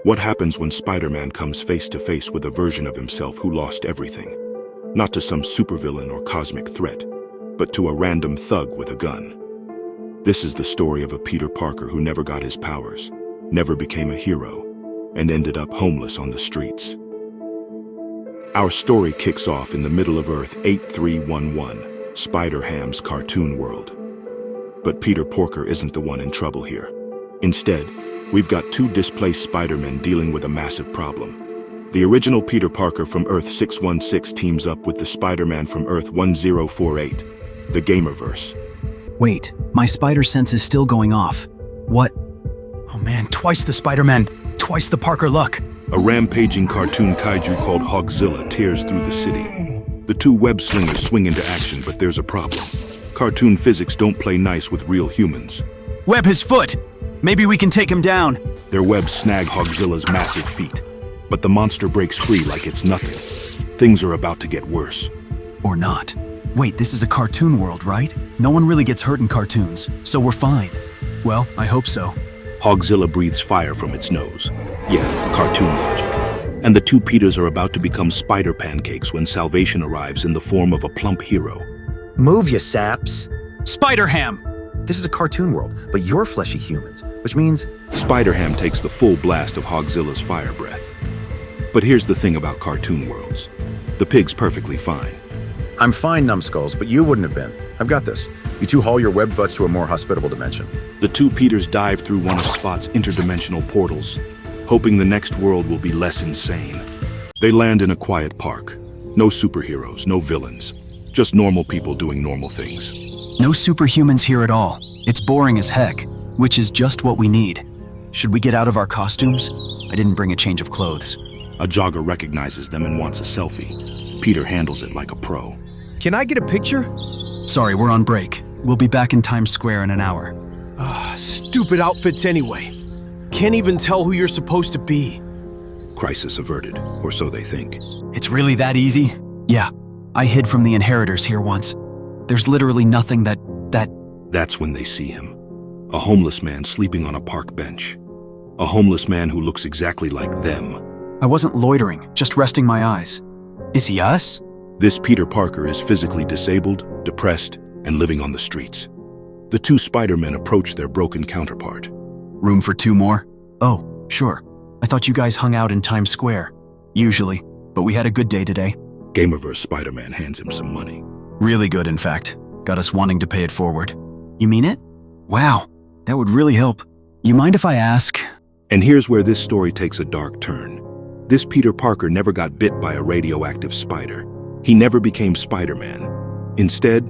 What happens when Spider-Man comes face to face with a version of himself who lost everything? Not to some supervillain or cosmic threat, but to a random thug with a gun. This is the story of a Peter Parker who never got his powers, never became a hero, and ended up homeless on the streets. Our story kicks off in the middle of Earth 8311, Spider-Ham's cartoon world. But Peter Parker isn't the one in trouble here. Instead, we've got two displaced Spider-Men dealing with a massive problem. The original Peter Parker from Earth 616 teams up with the Spider-Man from Earth 1048, the Gamerverse. Wait, my spider sense is still going off. What? Oh man, twice the Spider-Man, twice the Parker luck. A rampaging cartoon kaiju called Hogzilla tears through the city. The two web slingers swing into action, but there's a problem. Cartoon physics don't play nice with real humans. Web his foot! Maybe we can take him down. Their webs snag Hogzilla's massive feet, but the monster breaks free like it's nothing. Things are about to get worse. Or not. Wait, this is a cartoon world, right? No one really gets hurt in cartoons, so we're fine. Well, I hope so. Hogzilla breathes fire from its nose. Yeah, cartoon logic. And the two Peters are about to become spider pancakes when salvation arrives in the form of a plump hero. Move, you saps. Spider-Ham! This is a cartoon world, but you're fleshy humans, which means... Spider-Ham takes the full blast of Hogzilla's fire breath. But here's the thing about cartoon worlds. The pig's perfectly fine. I'm fine, numbskulls, but you wouldn't have been. I've got this. You two haul your web butts to a more hospitable dimension. The two Peters dive through one of Spot's interdimensional portals, hoping the next world will be less insane. They land in a quiet park. No superheroes, no villains. Just normal people doing normal things. No superhumans here at all. It's boring as heck, which is just what we need. Should we get out of our costumes? I didn't bring a change of clothes. A jogger recognizes them and wants a selfie. Peter handles it like a pro. Can I get a picture? Sorry, we're on break. We'll be back in Times Square in an hour. Stupid outfits anyway. Can't even tell who you're supposed to be. Crisis averted, or so they think. It's really that easy? Yeah, I hid from the inheritors here once. There's literally nothing that... That's when they see him. A homeless man sleeping on a park bench. A homeless man who looks exactly like them. I wasn't loitering, just resting my eyes. Is he us? This Peter Parker is physically disabled, depressed, and living on the streets. The two Spider-Men approach their broken counterpart. Room for two more? Oh, sure. I thought you guys hung out in Times Square. Usually, but we had a good day today. Gamerverse Spider-Man hands him some money. Really good, in fact. Got us wanting to pay it forward. You mean it? Wow, that would really help. You mind if I ask? And here's where this story takes a dark turn. This Peter Parker never got bit by a radioactive spider. He never became Spider-Man. Instead...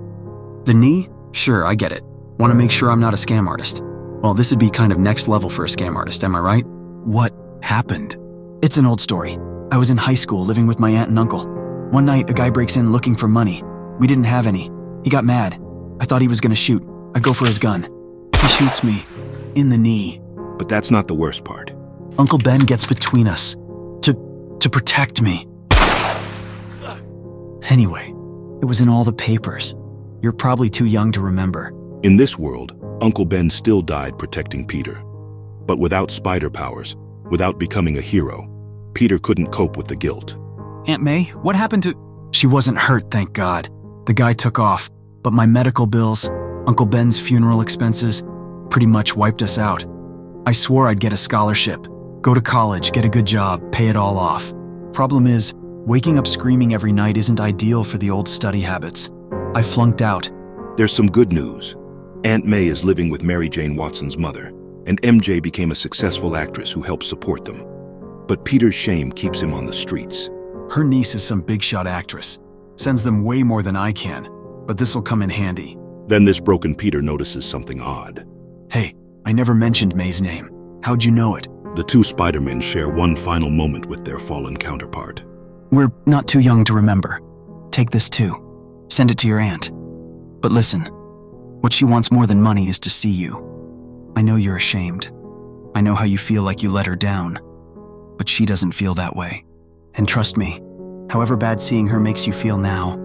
The knee? Sure, I get it. Want to make sure I'm not a scam artist. Well, this would be kind of next level for a scam artist, am I right? What happened? It's an old story. I was in high school living with my aunt and uncle. One night, a guy breaks in looking for money. We didn't have any. He got mad. I thought he was gonna shoot. I go for his gun. He shoots me. In the knee. But that's not the worst part. Uncle Ben gets between us. To protect me. Anyway, it was in all the papers. You're probably too young to remember. In this world, Uncle Ben still died protecting Peter. But without spider powers, without becoming a hero, Peter couldn't cope with the guilt. Aunt May, what happened to... She wasn't hurt, thank God. The guy took off, but my medical bills, Uncle Ben's funeral expenses, pretty much wiped us out. I swore I'd get a scholarship, go to college, get a good job, pay it all off. Problem is, waking up screaming every night isn't ideal for the old study habits. I flunked out. There's some good news. Aunt May is living with Mary Jane Watson's mother, and MJ became a successful actress who helps support them. But Peter's shame keeps him on the streets. Her niece is some big-shot actress. Sends them way more than I can, but this'll come in handy. Then this broken Peter notices something odd. Hey, I never mentioned May's name. How'd you know it? The two Spider-Men share one final moment with their fallen counterpart. We're not too young to remember. Take this too. Send it to your aunt. But listen, what she wants more than money is to see you. I know you're ashamed. I know how you feel like you let her down. But she doesn't feel that way. And trust me, however bad seeing her makes you feel now,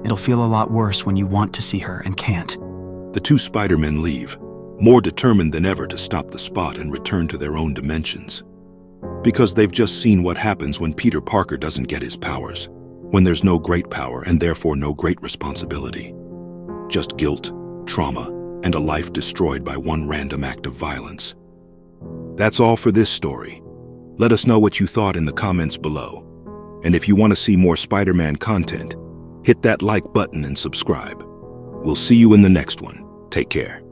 it'll feel a lot worse when you want to see her and can't. The two Spider-Men leave, more determined than ever to stop the Spot and return to their own dimensions. Because they've just seen what happens when Peter Parker doesn't get his powers, when there's no great power and therefore no great responsibility. Just guilt, trauma, and a life destroyed by one random act of violence. That's all for this story. Let us know what you thought in the comments below. And if you want to see more Spider-Man content, hit that like button and subscribe. We'll see you in the next one. Take care.